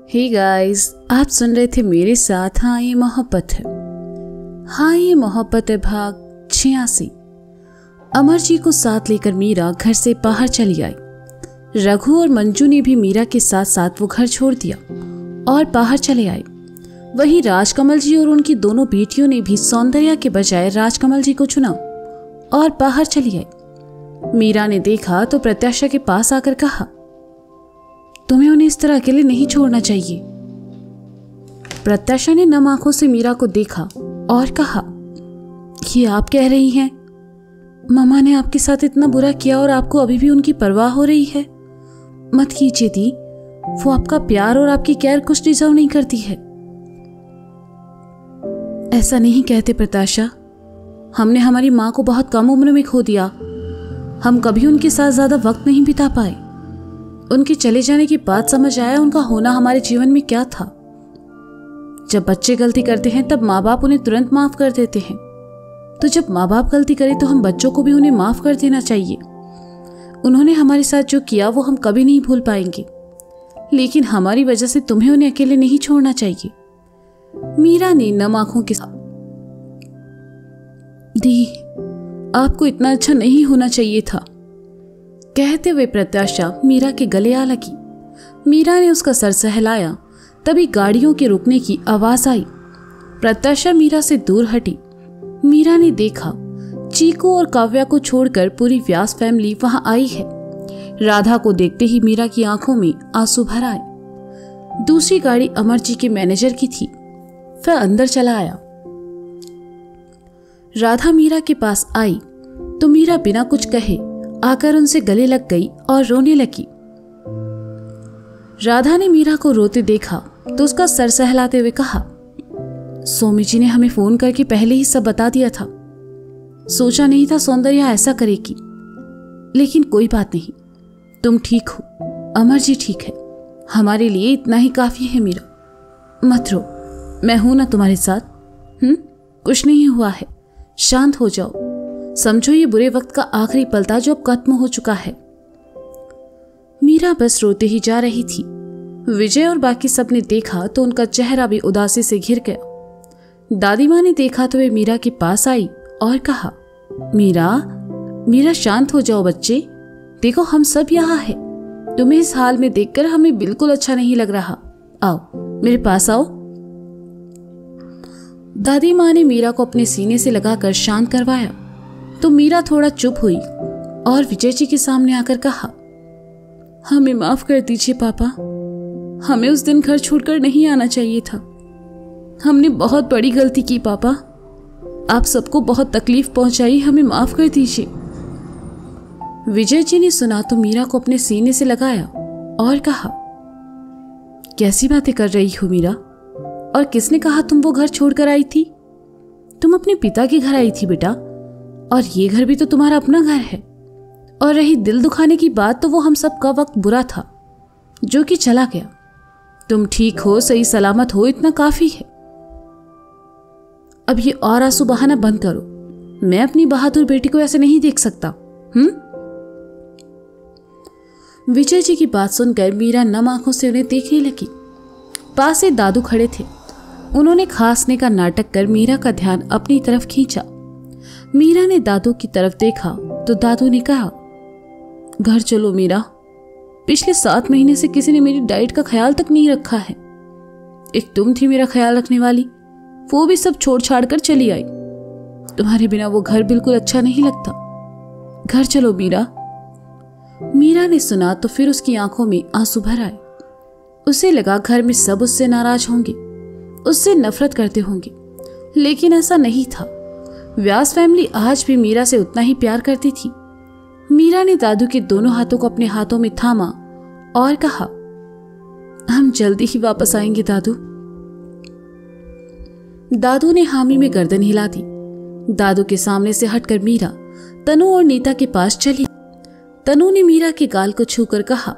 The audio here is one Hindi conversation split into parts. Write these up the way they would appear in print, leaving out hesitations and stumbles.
हे गाइस, आप सुन रहे थे मेरे साथ हाँ ये मोहब्बत है। हाँ ये मोहब्बत है भाग 86। अमर जी को साथ लेकर मीरा घर से बाहर चली आई। रघु और मंजू ने भी मीरा के साथ साथ वो घर छोड़ दिया और बाहर चले आए। वहीं राजकमल जी और उनकी दोनों बेटियों ने भी सौंदर्या के बजाय राजकमल जी को चुना और बाहर चली आई। मीरा ने देखा तो प्रत्याशा के पास आकर कहा, तुम्हें उन्हें इस तरह अकेले नहीं छोड़ना चाहिए। प्रत्याशा ने नम आंखों से मीरा को देखा और कहा, ये आप कह रही हैं? मामा ने आपके साथ इतना बुरा किया और आपको अभी भी उनकी परवाह हो रही है? मत कीजिए दी, वो आपका प्यार और आपकी केयर कुछ डिजर्व नहीं करती है। ऐसा नहीं कहते प्रत्याशा, हमने हमारी माँ को बहुत कम उम्र में खो दिया। हम कभी उनके साथ ज्यादा वक्त नहीं बिता पाए। उनके चले जाने की बात समझ आया उनका होना हमारे जीवन में क्या था। जब बच्चे गलती करते हैं तब माँ बाप उन्हें तुरंत माफ कर देते हैं, तो जब माँ बाप गलती करें तो हम बच्चों को भी उन्हें माफ कर देना चाहिए। उन्होंने हमारे साथ जो किया वो हम कभी नहीं भूल पाएंगे, लेकिन हमारी वजह से तुम्हें उन्हें अकेले नहीं छोड़ना चाहिए। मीरा ने नम आंखों के साथ, दी आपको इतना अच्छा नहीं होना चाहिए था, कहते हुए प्रत्याशा मीरा के गले आ लगी। मीरा ने उसका सर सहलाया, तभी गाड़ियों के रुकने की आवाज आई। प्रत्याशा मीरा से दूर हटी। मीरा ने देखा चीकू और काव्या को छोड़कर पूरी व्यास फैमिली वहां आई है। राधा को देखते ही मीरा की आंखों में आंसू भर आए। दूसरी गाड़ी अमर जी के मैनेजर की थी। वह अंदर चला आया। राधा मीरा के पास आई तो मीरा बिना कुछ कहे आकर उनसे गले लग गई और रोने लगी। राधा ने मीरा को रोते देखा तो उसका सर सहलाते हुए कहा, सोमी जी ने हमें फोन करके पहले ही सब बता दिया था। सोचा नहीं था सौंदर्या ऐसा करेगी, लेकिन कोई बात नहीं, तुम ठीक हो, अमर जी ठीक है, हमारे लिए इतना ही काफी है। मीरा मत रो, मैं हूं ना तुम्हारे साथ। कुछ नहीं हुआ है, शांत हो जाओ। समझो ये बुरे वक्त का आखिरी पल था जो अब खत्म हो चुका है। मीरा बस रोते ही जा रही थी। विजय और बाकी सब ने देखा तो उनका चेहरा भी उदासी से घिर गया। दादी माँ ने देखा तो वे मीरा के पास आई और कहा, मीरा शांत हो जाओ बच्चे, देखो हम सब यहाँ है। तुम्हें इस हाल में देखकर हमें बिल्कुल अच्छा नहीं लग रहा। आओ मेरे पास आओ। दादी माँ ने मीरा को अपने सीने से लगाकर शांत करवाया तो मीरा थोड़ा चुप हुई और विजय जी के सामने आकर कहा, हमें माफ कर दीजिए पापा, हमें उस दिन घर छोड़कर नहीं आना चाहिए था। हमने बहुत बड़ी गलती की पापा, आप सबको बहुत तकलीफ पहुंचाई, हमें माफ कर दीजिए। विजय जी ने सुना तो मीरा को अपने सीने से लगाया और कहा, कैसी बातें कर रही हो मीरा, और किसने कहा तुम वो घर छोड़कर आई थी? तुम अपने पिता के घर आई थी बेटा, और ये घर भी तो तुम्हारा अपना घर है। और रही दिल दुखाने की बात, तो वो हम सब का वक्त बुरा था जो कि चला गया। तुम ठीक हो, सही सलामत हो, इतना काफी है। अब ये और आंसू बहाना बंद करो। मैं अपनी बहादुर बेटी को ऐसे नहीं देख सकता। विजय जी की बात सुनकर मीरा नम आंखों से उन्हें देखने लगी। पास से दादू खड़े थे। उन्होंने खांसने का नाटक कर मीरा का ध्यान अपनी तरफ खींचा। मीरा ने दादू की तरफ देखा तो दादू ने कहा, घर चलो मीरा, पिछले 7 महीने से किसी ने मेरी डाइट का ख्याल तक नहीं रखा है। एक तुम थी मेरा ख्याल रखने वाली, वो भी सब छोड़ छाड़ कर चली आई। तुम्हारे बिना वो घर बिल्कुल अच्छा नहीं लगता। घर चलो मीरा। मीरा ने सुना तो फिर उसकी आंखों में आंसू भर आए। उसे लगा घर में सब उससे नाराज होंगे, उससे नफरत करते होंगे, लेकिन ऐसा नहीं था। व्यास फैमिली आज भी मीरा से उतना ही प्यार करती थी। मीरा ने दादू के दोनों हाथों को अपने हाथों में थामा और कहा, हम जल्दी ही वापस आएंगे दादू। दादू ने हामी में गर्दन हिला दी। दादू के सामने से हटकर मीरा तनु और नीता के पास चली। तनु ने मीरा के गाल को छूकर कहा,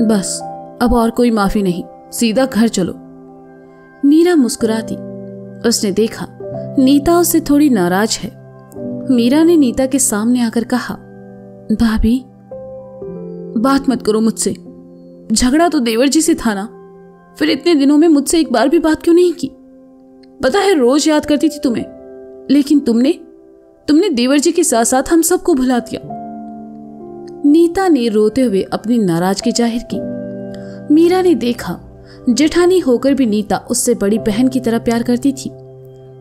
बस अब और कोई माफी नहीं, सीधा घर चलो। मीरा मुस्कुराती। उसने देखा नीता उससे थोड़ी नाराज है। मीरा ने नीता के सामने आकर कहा, भाभी बात मत करो मुझसे, झगड़ा तो देवर जी से था ना, फिर इतने दिनों में मुझसे एक बार भी बात क्यों नहीं की? पता है रोज याद करती थी तुम्हें, लेकिन तुमने देवर जी के साथ साथ हम सबको भुला दिया। नीता ने रोते हुए अपनी नाराजगी जाहिर की। मीरा ने देखा जेठानी होकर भी नीता उससे बड़ी बहन की तरह प्यार करती थी।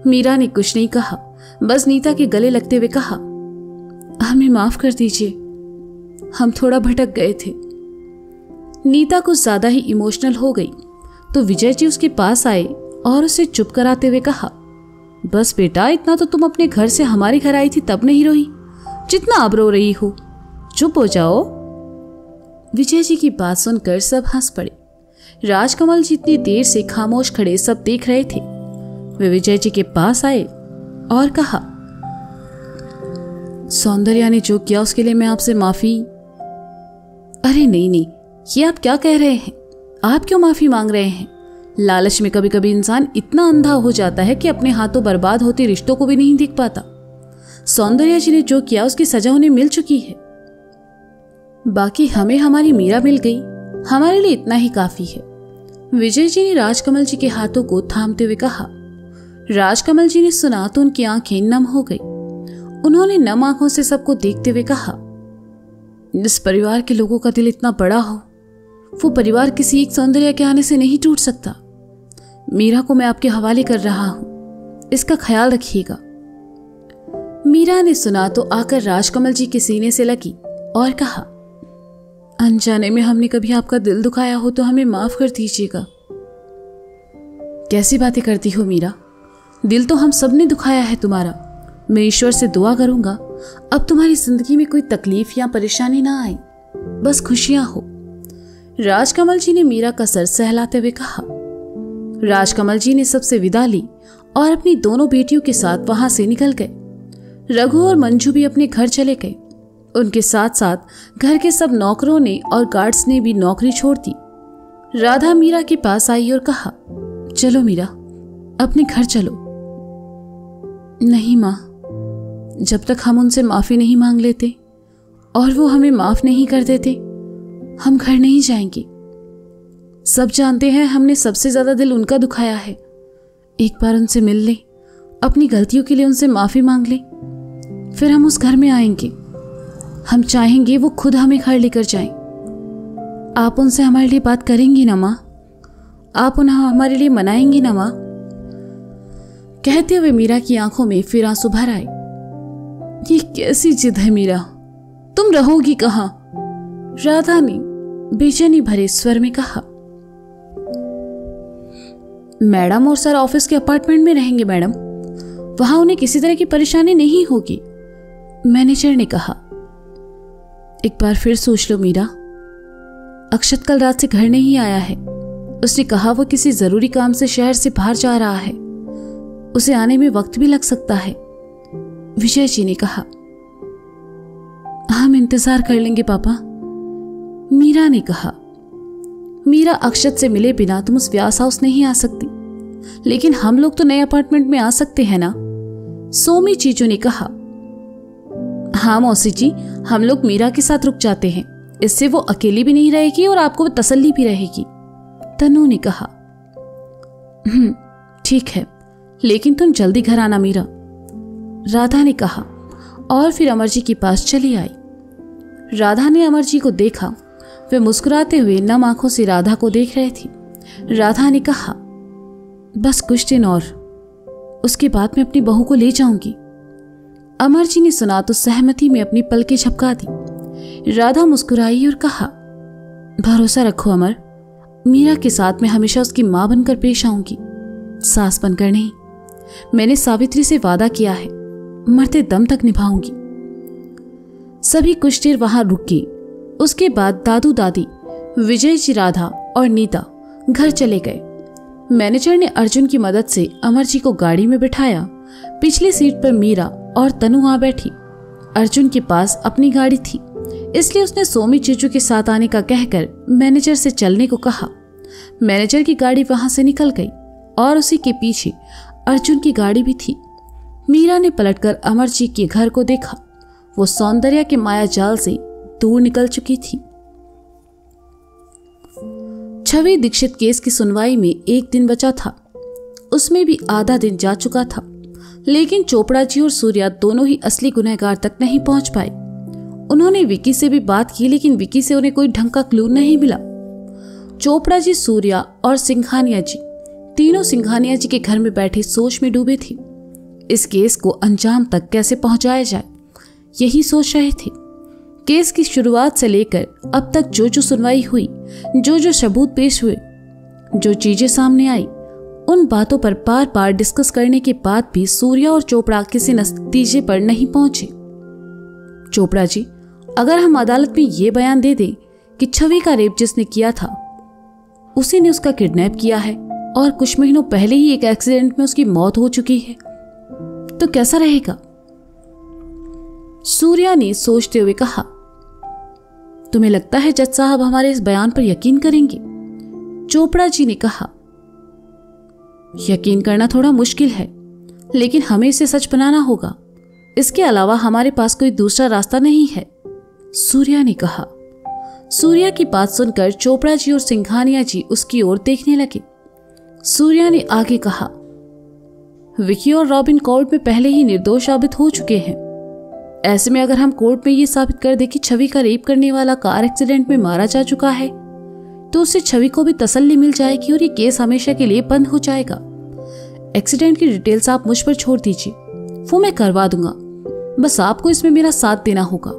मीरा ने कुछ नहीं कहा, बस नीता के गले लगते हुए कहा, हमें माफ कर दीजिए, हम थोड़ा भटक गए थे। नीता कुछ ज्यादा ही इमोशनल हो गई तो विजय जी उसके पास आए और उसे चुप कराते हुए कहा, बस बेटा, इतना तो तुम अपने घर से हमारे घर आई थी तब नहीं रोई जितना अब रो रही हो, चुप हो जाओ। विजय जी की बात सुनकर सब हंस पड़े। राजकमल जी इतनी देर से खामोश खड़े सब देख रहे थे। वे विजय जी के पास आए और कहा, सौंदर्या ने जो किया उसके लिए मैं आपसे माफी। अरे नहीं, ये आप क्या कह रहे हैं? आप क्यों माफी मांग रहे हैं? लालच में कभी कभी इंसान इतना अंधा हो जाता है कि अपने हाथों बर्बाद होते रिश्तों को भी नहीं देख पाता। सौंदर्या जी ने जो किया उसकी सजा उन्हें मिल चुकी है। बाकी हमें हमारी मीरा मिल गई, हमारे लिए इतना ही काफी है। विजय जी ने राजकमल जी के हाथों को थामते हुए कहा। राजकमल जी ने सुना तो उनकी आंखें नम हो गई। उन्होंने नम आंखों से सबको देखते हुए कहा, जिस परिवार के लोगों का दिल इतना बड़ा हो, वो परिवार किसी एक सौंदर्या के आने से नहीं टूट सकता। मीरा को मैं आपके हवाले कर रहा हूं, इसका ख्याल रखिएगा। मीरा ने सुना तो आकर राजकमल जी के सीने से लगी और कहा, अनजाने में हमने कभी आपका दिल दुखाया हो तो हमें माफ कर दीजिएगा। कैसी बातें करती हो मीरा, दिल तो हम सब ने दुखाया है तुम्हारा। मैं ईश्वर से दुआ करूंगा अब तुम्हारी जिंदगी में कोई तकलीफ या परेशानी ना आए, बस खुशियां हो। राजकमल जी ने मीरा का सर सहलाते हुए कहा। राजकमल जी ने सबसे विदा ली और अपनी दोनों बेटियों के साथ वहां से निकल गए। रघु और मंजू भी अपने घर चले गए। उनके साथ साथ घर के सब नौकरों ने और गार्ड्स ने भी नौकरी छोड़ दी। राधा मीरा के पास आई और कहा, चलो मीरा, अपने घर चलो। नहीं माँ, जब तक हम उनसे माफी नहीं मांग लेते और वो हमें माफ नहीं कर देते, हम घर नहीं जाएंगे। सब जानते हैं हमने सबसे ज्यादा दिल उनका दुखाया है। एक बार उनसे मिल ले, अपनी गलतियों के लिए उनसे माफी मांग ले, फिर हम उस घर में आएंगे। हम चाहेंगे वो खुद हमें घर लेकर जाएं। आप उनसे हमारे लिए बात करेंगी ना माँ? आप उन्हें हमारे लिए मनाएंगी ना माँ? कहते हुए मीरा की आंखों में फिर आंसू भर आए। ये कैसी जिद है मीरा, तुम रहोगी कहाँ? राधा ने बेचैनी भरे स्वर में कहा। मैडम और सर ऑफिस के अपार्टमेंट में रहेंगे मैडम, वहां उन्हें किसी तरह की परेशानी नहीं होगी, मैनेजर ने कहा। एक बार फिर सोच लो मीरा, अक्षत कल रात से घर नहीं आया है। उसने कहा वो किसी जरूरी काम से शहर से बाहर जा रहा है, उसे आने में वक्त भी लग सकता है, विजय जी ने कहा। हम इंतजार कर लेंगे पापा, मीरा ने कहा। मीरा, अक्षत से मिले बिना तुम उस व्यास हाउस नहीं आ सकती, लेकिन हम लोग तो नए अपार्टमेंट में आ सकते हैं ना, सोमी चीचू ने कहा। हाँ मौसी जी, हम लोग मीरा के साथ रुक जाते हैं, इससे वो अकेली भी नहीं रहेगी और आपको तसल्ली भी रहेगी, तनु ने कहा। ठीक है, लेकिन तुम जल्दी घर आना मीरा, राधा ने कहा और फिर अमर जी के पास चली आई। राधा ने अमर जी को देखा, वे मुस्कुराते हुए नम आंखों से राधा को देख रहे थे। राधा ने कहा, बस कुछ दिन और, उसके बाद मैं अपनी बहू को ले जाऊंगी। अमर जी ने सुना तो सहमति में अपनी पलकें झपका दी। राधा मुस्कुराई और कहा, भरोसा रखो अमर, मीरा के साथ मैं हमेशा उसकी मां बनकर पेश आऊंगी, सास बनकर नहीं। मैंने सावित्री से वादा किया है, मरते दम तक निभाऊंगी। सभी कुछ देर वहां रुक गए। उसके बाद दादू दादी, विजय जी, राधा और नीता घर चले गए। मैनेजर ने अर्जुन की मदद से अमर जी को गाड़ी में बिठाया। पिछली सीट पर मीरा और तनु आ बैठी। अर्जुन के पास अपनी गाड़ी थी, इसलिए उसने सोमी चीचू के साथ आने का कहकर मैनेजर से चलने को कहा। मैनेजर की गाड़ी वहां से निकल गई और उसी के पीछे अर्जुन की गाड़ी भी थी। मीरा ने पलटकर अमर जी के घर को देखा। वो सौंदर्या के माया जाल से दूर निकल चुकी थी। छवि दीक्षित केस की सुनवाई में एक दिन बचा था। उसमें भी आधा दिन जा चुका था, लेकिन चोपड़ा जी और सूर्या दोनों ही असली गुनहगार तक नहीं पहुंच पाए। उन्होंने विकी से भी बात की, लेकिन विकी से उन्हें कोई ढंग का क्लू नहीं मिला। चोपड़ा जी, सूर्या और सिंघानिया जी तीनों सिंघानिया जी के घर में बैठे सोच में डूबे थे। इस केस को अंजाम तक कैसे पहुंचाया जाए, यही सोच रहे थे। केस की शुरुआत से लेकर अब तक जो जो सुनवाई हुई, जो जो सबूत पेश हुए, जो चीजें सामने आई, उन बातों पर बार बार डिस्कस करने के बाद भी सूर्या और चोपड़ा किसी नतीजे पर नहीं पहुंचे। चोपड़ा जी, अगर हम अदालत में ये बयान दे दें कि छवि का रेप जिसने किया था उसी ने उसका किडनैप किया है और कुछ महीनों पहले ही एक एक्सीडेंट में उसकी मौत हो चुकी है, तो कैसा रहेगा? सूर्या ने सोचते हुए कहा। तुम्हें लगता है जज साहब हमारे इस बयान पर यकीन करेंगे? चोपड़ा जी ने कहा। यकीन करना थोड़ा मुश्किल है, लेकिन हमें इसे सच बनाना होगा। इसके अलावा हमारे पास कोई दूसरा रास्ता नहीं है, सूर्या ने कहा। सूर्या की बात सुनकर चोपड़ा जी और सिंघानिया जी उसकी ओर देखने लगे। सूर्या ने आगे कहा, विकी और रॉबिन कोर्ट में पहले ही निर्दोष साबित हो चुके हैं। ऐसे में अगर हम कोर्ट में ये साबित कर दे कि छवि का रेप करने वाला कार एक्सीडेंट में मारा जा चुका है, तो उससे छवि को भी तसल्ली मिल जाएगी और ये केस हमेशा के लिए बंद हो जाएगा। एक्सीडेंट की डिटेल्स आप मुझ पर छोड़ दीजिए, वो मैं करवा दूंगा। बस आपको इसमें मेरा साथ देना होगा।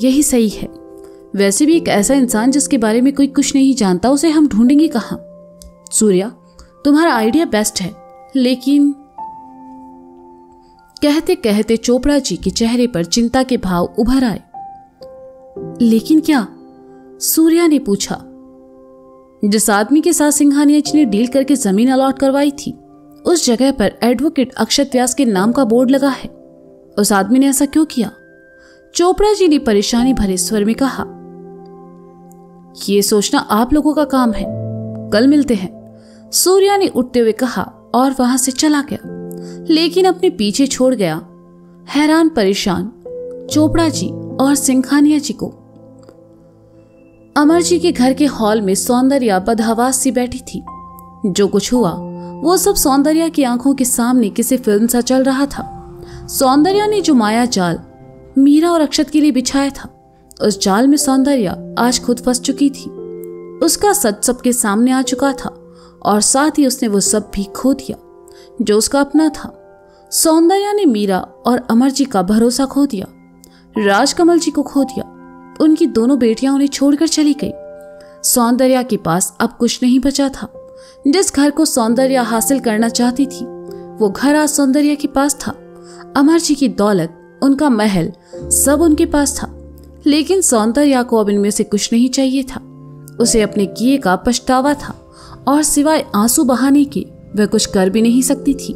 यही सही है। वैसे भी एक ऐसा इंसान जिसके बारे में कोई कुछ नहीं जानता, उसे हम ढूंढेंगे कहां? सूर्या, तुम्हारा आइडिया बेस्ट है, लेकिन कहते कहते चोपड़ा जी के चेहरे पर चिंता के भाव उभर आए। लेकिन क्या? सूर्या ने पूछा। जिस आदमी के साथ सिंघानिया जी ने डील करके जमीन अलॉट करवाई थी, उस जगह पर एडवोकेट अक्षत व्यास के नाम का बोर्ड लगा है। उस आदमी ने ऐसा क्यों किया? चोपड़ा जी ने परेशानी भरे स्वर में कहा। यह सोचना आप लोगों का काम है, कल मिलते हैं, सूर्या ने उठते हुए कहा और वहां से चला गया, लेकिन अपने पीछे छोड़ गया हैरान परेशान चोपड़ा जी और सिंघानिया जी को। अमर जी के घर के हॉल में सौंदर्या बदहवास सी बैठी थी। जो कुछ हुआ वो सब सौंदर्या की आंखों के सामने किसी फिल्म सा चल रहा था। सौंदर्या ने जो माया जाल मीरा और अक्षत के लिए बिछाया था, उस जाल में सौंदर्या आज खुद फंस चुकी थी। उसका सच सबके सामने आ चुका था और साथ ही उसने वो सब भी खो दिया जो उसका अपना था। सौंदर्या ने मीरा और अमर जी का भरोसा खो दिया, राजकमल जी को खो दिया। उनकी दोनों बेटियां उन्हें छोड़कर चली गई। सौंदर्या के पास अब कुछ नहीं बचा था। जिस घर को सौंदर्या हासिल करना चाहती थी, वो घर आज सौंदर्या के पास था। अमर जी की दौलत, उनका महल, सब उनके पास था, लेकिन सौंदर्या को अब इनमें से कुछ नहीं चाहिए था। उसे अपने किए का पछतावा था और सिवाय आंसू बहाने के वह कुछ कर भी नहीं सकती थी।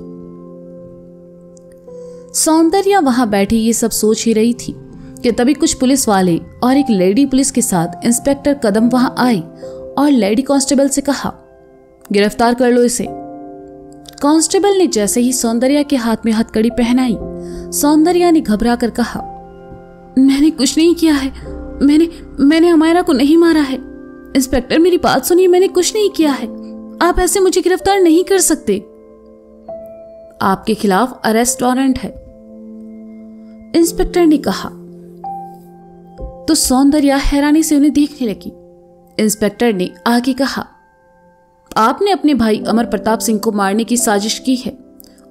सौंदर्या वहां बैठी ये सब सोच ही रही थी कि तभी कुछ पुलिस वाले और एक लेडी पुलिस के साथ इंस्पेक्टर कदम वहां आए और लेडी कांस्टेबल से कहा, गिरफ्तार कर लो इसे। कांस्टेबल ने जैसे ही सौंदर्या के हाथ में हथकड़ी पहनाई, सौंदर्या ने घबराकर कहा, मैंने कुछ नहीं किया है, मैंने अमायरा को नहीं मारा है। इंस्पेक्टर मेरी बात सुनिए, मैंने कुछ नहीं किया है। आप ऐसे मुझे गिरफ्तार नहीं कर सकते। आपके खिलाफ अरेस्ट वारंट है, इंस्पेक्टर ने कहा। तो सौंदर्या हैरानी से उन्हें देखने लगी। इंस्पेक्टर ने आगे कहा, आपने अपने भाई अमर प्रताप सिंह को मारने की साजिश की है।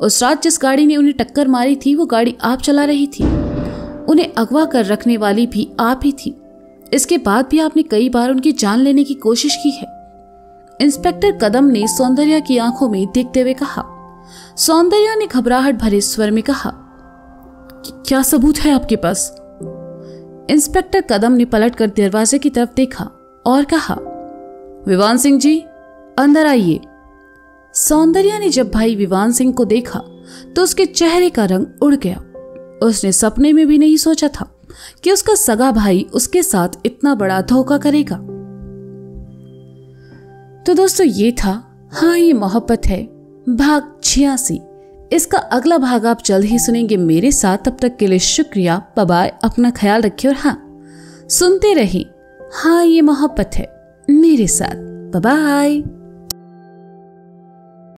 उस रात जिस गाड़ी ने उन्हें टक्कर मारी थी, वो गाड़ी आप चला रही थी। उन्हें अगवा कर रखने वाली भी आप ही थी। इसके बाद भी आपने कई बार उनकी जान लेने की कोशिश की है। इंस्पेक्टर कदम ने सौंदर्या की आंखों में देखते हुए कहा। सौंदर्या ने घबराहट भरे स्वर में कहा, क्या सबूत है आपके पास? इंस्पेक्टर कदम ने पलटकर दरवाजे की तरफ देखा और कहा, विवान सिंह जी, अंदर आइए। सौंदर्या ने जब भाई विवान सिंह को देखा तो उसके चेहरे का रंग उड़ गया। उसने सपने में भी नहीं सोचा था कि उसका सगा भाई उसके साथ इतना बड़ा धोखा करेगा। तो दोस्तों, ये था हाँ ये मोहब्बत है भाग 86। इसका अगला भाग आप जल्द ही सुनेंगे मेरे साथ। तब तक के लिए शुक्रिया, बाय बाय, अपना ख्याल रखिए और हाँ, सुनते रहिए हाँ, ये मोहब्बत है मेरे साथ। Bye bye.